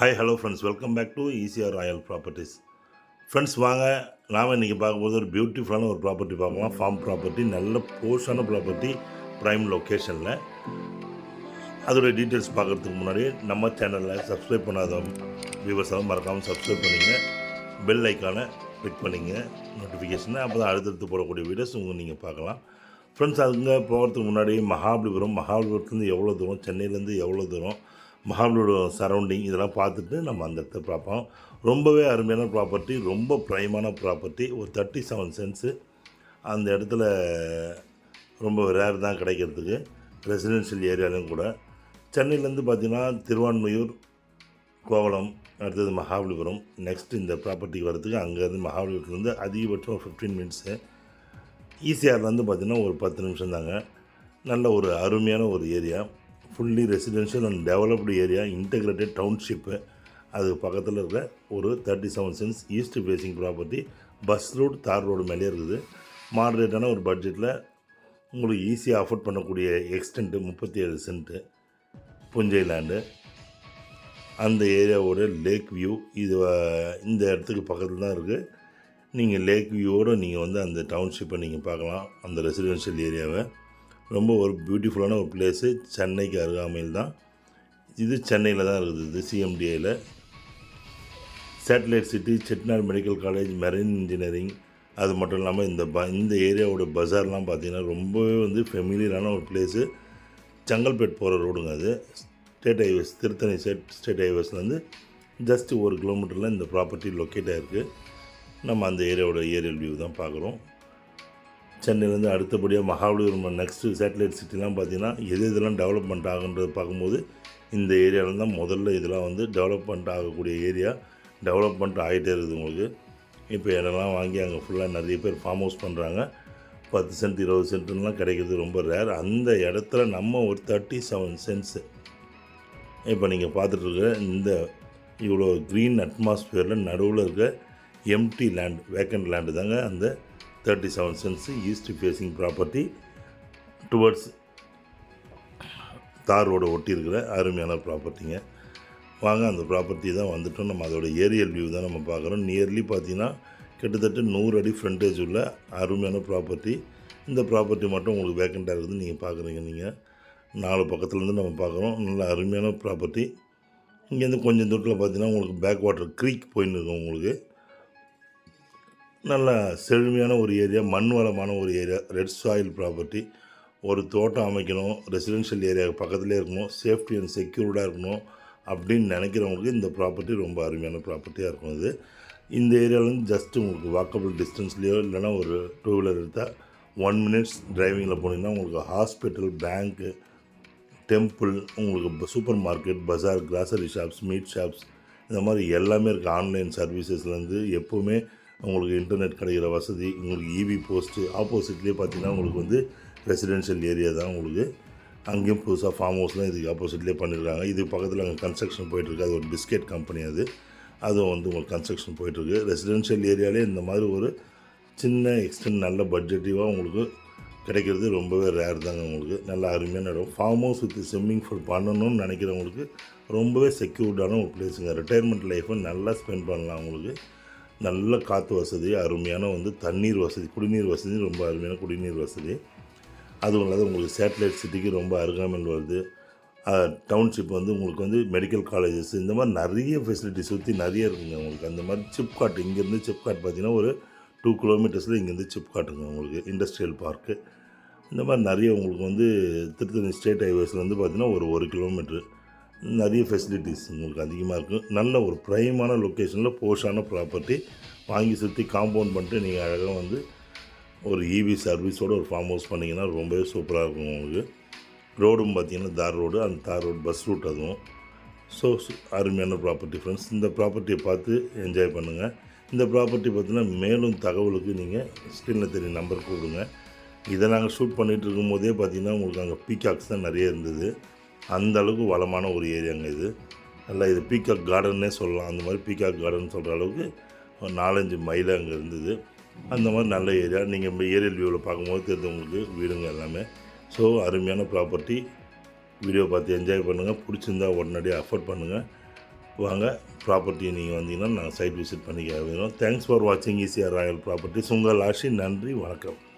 Hi hello friends, welcome back to ECR Royal Properties. Friends வாங்க, நாம் இன்றைக்கி பார்க்கும்போது ஒரு பியூட்டிஃபுல்லான ஒரு ப்ராப்பர்ட்டி பார்க்கலாம். ஃபார்ம் ப்ராப்பர்ட்டி, நல்ல போர்ஷான ப்ராப்பர்ட்டி, ப்ரைம் லொக்கேஷனில். அதோடய டீட்டெயில்ஸ் பார்க்குறதுக்கு முன்னாடி நம்ம சேனலில் சப்ஸ்கிரைப் பண்ணாத வியூவர்ஸாக மறக்காமல் சப்ஸ்கிரைப் பண்ணிங்க, பெல் ஐக்கானை கிளிக் பண்ணிங்க நோட்டிஃபிகேஷனை. அப்போ தான் அடுத்தடுத்து போடக்கூடிய வீடியோஸ் நீங்கள் பார்க்கலாம். ஃப்ரெண்ட்ஸ், அங்கே போகிறதுக்கு முன்னாடி மகாபலிபுரத்துலேருந்து எவ்வளோ தூரம், சென்னையிலேருந்து எவ்வளோ தூரம், மகாபலிபுரம் சரௌண்டிங் இதெல்லாம் பார்த்துட்டு நம்ம அந்த இடத்த பார்ப்போம். ரொம்பவே அருமையான ப்ராப்பர்ட்டி, ரொம்ப ப்ரைமான ப்ராப்பர்ட்டி. ஒரு 37 சென்ட்ஸு அந்த இடத்துல ரொம்ப ரேர் தான் கிடைக்கிறதுக்கு, ரெசிடென்ஷியல் ஏரியாலையும் கூட. சென்னையிலேருந்து பார்த்திங்கன்னா திருவான்மையூர், கோவளம், அடுத்தது மகாபலிபுரம். நெக்ஸ்ட் இந்த ப்ராப்பர்ட்டிக்கு வரதுக்கு அங்கேருந்து மகாபலிபுரத்துலேருந்து அதிகபட்சம் 15 மினிட்ஸு. ஈசிஆர்லேருந்து பார்த்திங்கன்னா ஒரு 10 நிமிஷம் தாங்க. நல்ல ஒரு அருமையான ஒரு area, fully residential and developed area, integrated township. அதுக்கு பக்கத்தில் இருக்கிற ஒரு 37 cents east facing property. Bus road, தார் ரோடு மேலே இருக்குது. மாடரேட்டான ஒரு பட்ஜெட்டில் உங்களுக்கு ஈஸியாக அஃபோர்ட் பண்ணக்கூடிய எக்ஸ்டென்ட்டு 37 சென்ட்டு புஞ்சை லேண்டு. அந்த ஏரியாவோட லேக் வியூ இது இந்த இடத்துக்கு பக்கத்தில் தான் இருக்குது. நீங்கள் லேக் வியூவோடு நீங்கள் வந்து அந்த டவுன்ஷிப்பை நீங்கள் பார்க்கலாம், அந்த ரெசிடென்ஷியல் ஏரியாவை. ரொம்ப ஒரு பியூட்டிஃபுல்லான ஒரு பிளேஸு. சென்னைக்கு அருகாமையில் தான் இது, சென்னையில் தான் இருக்குது. இது சிஎம்டிஐயில் satellite city, Chettinad medical college, marine engineering. அது மட்டும் இல்லாமல் இந்த ஏரியாவோட பஜார்லாம் பார்த்திங்கன்னா ரொம்பவே வந்து ஃபெமிலியரான ஒரு பிளேஸு. செங்கல்பேட் போகிற ரோடுங்க அது. ஸ்டேட் ஹைவேஸ், திருத்தணி ஸ்டேட் ஹைவேஸ்லேருந்து ஜஸ்ட் 1 கிலோமீட்டரில் இந்த ப்ராப்பர்ட்டி லொக்கேட் ஆகிருக்கு. நம்ம அந்த ஏரியாவோட ஏரியல் வியூ தான் பார்க்குறோம். சென்னையிலேருந்து அடுத்தபடியாக மகாபலிபுரம் நெக்ஸ்ட்டு சேட்டலைட் சிட்டிலாம் பார்த்திங்கன்னா இதெல்லாம் டெவலப்மெண்ட் ஆகுன்றது பார்க்கும்போது இந்த ஏரியாவில் தான் முதல்ல இதெல்லாம் வந்து டெவலப்மெண்ட் ஆகக்கூடிய ஏரியா. டெவலப்மெண்ட் ஆகிட்டே இருக்குது உங்களுக்கு. இப்போ இடம்லாம் வாங்கி அங்கே ஃபுல்லாக நிறைய பேர் ஃபார்ம் ஹவுஸ் பண்ணுறாங்க. 10 சென்ட் 20 சென்ட்டுலாம் கிடைக்கிறது ரொம்ப ரேர். அந்த இடத்துல நம்ம ஒரு 37 சென்ட்ஸு இப்போ நீங்கள் பார்த்துட்ருக்க இந்த இவ்வளோ க்ரீன் அட்மாஸ்ஃபியரில் நடுவில் இருக்க எம்டி லேண்ட், வேக்கண்ட் லேண்டு தாங்க அந்த 37 cents east facing property. Towards தார் ரோடு ஒட்டி இருக்கிற அருமையான ப்ராப்பர்ட்டிங்க. வாங்க, அந்த ப்ராப்பர்ட்டி தான் வந்துட்டோம். நம்ம அதோட ஏரியல் வியூ தான் நம்ம பார்க்குறோம். நியர்லி பார்த்திங்கன்னா கிட்டத்தட்ட 100 அடி ஃப்ரண்டேஜ் உள்ள அருமையான ப்ராப்பர்ட்டி. இந்த ப்ராப்பர்ட்டி மட்டும் உங்களுக்கு வேக்கண்ட்டாக இருக்குது, நீங்கள் பார்க்குறீங்க. நீங்கள் 4 பக்கத்துலேருந்து நம்ம பார்க்குறோம். நல்ல அருமையான ப்ராப்பர்ட்டி. இங்கேருந்து கொஞ்சம் தூரத்தில் பார்த்திங்கன்னா உங்களுக்கு பேக் வாட்டர் க்ரீக் போயின்னு இருக்கும். உங்களுக்கு நல்ல செழுமையான ஒரு ஏரியா, மண் வளமான ஒரு ஏரியா, ரெட் சாயில் ப்ராப்பர்ட்டி. ஒரு தோட்டம் அமைக்கணும், ரெசிடென்ஷியல் ஏரியாவுக்கு பக்கத்துலேயே இருக்கணும், சேஃப்டி அண்ட் செக்யூர்டாக இருக்கணும் அப்படின்னு நினைக்கிறவங்களுக்கு இந்த ப்ராப்பர்ட்டி ரொம்ப அருமையான ப்ராப்பர்ட்டியாக இருக்கும். இது இந்த ஏரியாவிலேருந்து ஜஸ்ட்டு உங்களுக்கு வாக்கபிள் டிஸ்டன்ஸ்லேயோ இல்லைனா ஒரு 2 வீலர் எடுத்தால் 1 மினிட்ஸ் டிரைவிங்கில் போனீங்கன்னா உங்களுக்கு ஹாஸ்பிட்டல், பேங்க்கு, டெம்பிள், உங்களுக்கு சூப்பர் மார்க்கெட், பஜார், கிராசரி ஷாப்ஸ், மீட் ஷாப்ஸ், இந்த மாதிரி எல்லாமே இருக்குது. ஆன்லைன் சர்வீசஸ்லேருந்து எப்போவுமே உங்களுக்கு இன்டர்நெட் கிடைக்கிற வசதி, உங்களுக்கு இவி போஸ்ட்டு. ஆப்போசிட்லேயே பார்த்திங்கன்னா உங்களுக்கு வந்து ரெசிடென்ஷியல் ஏரியா தான் உங்களுக்கு. அங்கேயும் புதுசாக ஃபார்ம் ஹவுஸ்லாம் இதுக்கு ஆப்போசிட்லேயே பண்ணியிருக்காங்க. இது பக்கத்தில் அங்கே கன்ஸ்ட்ரக்ஷன் போயிட்டுருக்கு. அது ஒரு பிஸ்கெட் கம்பெனி. அதுவும் வந்து உங்களுக்கு கன்ஸ்ட்ரக்ஷன் போயிட்டுருக்கு. ரெசிடென்ஷியல் ஏரியாலே இந்த மாதிரி ஒரு சின்ன எக்ஸ்டென்ட் நல்ல பட்ஜெட்டிவாக உங்களுக்கு கிடைக்கிறது ரொம்பவே ரேர் தாங்க. உங்களுக்கு நல்ல அருமையான இடம். Farm house with swimming pool பண்ணணும்னு நினைக்கிறவங்களுக்கு ரொம்பவே செக்யூர்டான ஒரு பிளேஸுங்க. ரிட்டையர்மெண்ட் லைஃப்பை நல்லா ஸ்பெண்ட் பண்ணலாம். உங்களுக்கு நல்ல காற்று வசதி, அருமையான வந்து தண்ணீர் வசதி, குடிநீர் வசதி, ரொம்ப அருமையான குடிநீர் வசதி. அதுவும் இல்லாத உங்களுக்கு சேட்டலைட் சிட்டிக்கு ரொம்ப அருகாமையில் வருது. டவுன்ஷிப் வந்து உங்களுக்கு வந்து மெடிக்கல் காலேஜஸ், இந்த மாதிரி நிறைய ஃபெசிலிட்டி சுற்றி நிறைய இருக்குங்க உங்களுக்கு. அந்த மாதிரி சிப்காட், இங்கேருந்து சிப்காட் பார்த்திங்கன்னா ஒரு 2 கிலோமீட்டர்ஸில் இங்கேருந்து சிப்காட்டுங்க உங்களுக்கு. இண்டஸ்ட்ரியல் பார்க்கு, இந்த மாதிரி நிறைய உங்களுக்கு வந்து திருத்தணி ஸ்டேட் ஹைவேஸ்லேருந்து பார்த்திங்கன்னா ஒரு 1 கிலோமீட்ரு நிறைய ஃபெசிலிட்டிஸ் உங்களுக்கு அதிகமாக இருக்கும். நல்ல ஒரு ப்ரைமான லொக்கேஷனில் போஷான ப்ராப்பர்ட்டி. வாங்கி சுற்றி காம்பவுண்ட் பண்ணிட்டு நீங்கள் அழகாக வந்து ஒரு இவி சர்வீஸோடு ஒரு ஃபார்ம் ஹவுஸ் பண்ணிங்கன்னா ரொம்பவே சூப்பராக இருக்கும் உங்களுக்கு. ரோடும் பார்த்திங்கன்னா தார் ரோடு, அந்த தார் ரோடு பஸ் ரூட். அதுவும் அருமையான ப்ராப்பர்ட்டி ஃப்ரெண்ட்ஸ். இந்த ப்ராப்பர்ட்டியை பார்த்து என்ஜாய் பண்ணுங்கள். இந்த ப்ராப்பர்ட்டி பார்த்திங்கன்னா மேலும் தகவலுக்கு நீங்கள் ஸ்க்ரீனில் தெரிய நம்பர் கூப்பிடுங்க. இதை நாங்கள் ஷூட் பண்ணிகிட்டு இருக்கும்போதே பார்த்திங்கன்னா உங்களுக்கு அங்கே பீகாக்ஸ் தான் நிறைய இருந்தது. அந்த அளவுக்கு வளமான ஒரு ஏரியாங்க இது. நல்லா இது பீகாக் கார்டன்னே சொல்லலாம். அந்த மாதிரி பீகாக் கார்டன் சொல்கிற அளவுக்கு 4-5 மைல் அங்கே இருந்தது. அந்த மாதிரி நல்ல ஏரியா. நீங்கள் ஏரியல் வியூவில் பார்க்கும்போது தெரிஞ்சவங்களுக்கு வீடுங்க எல்லாமே. ஸோ அருமையான ப்ராப்பர்ட்டி. வீடியோ பார்த்து என்ஜாய் பண்ணுங்கள். பிடிச்சிருந்தா உடனடியாக அஃபோர்ட் பண்ணுங்கள். வாங்க, ப்ராப்பர்ட்டியை நீங்கள் வந்தீங்கன்னா நாங்கள் சைட் விசிட் பண்ணிக்க வேணும். தேங்க்ஸ் ஃபார் வாட்சிங் ஈசிஆர் ராயல் ப்ராப்பர்ட்டிஸ். உங்கள் ஆஷி. நன்றி, வணக்கம்.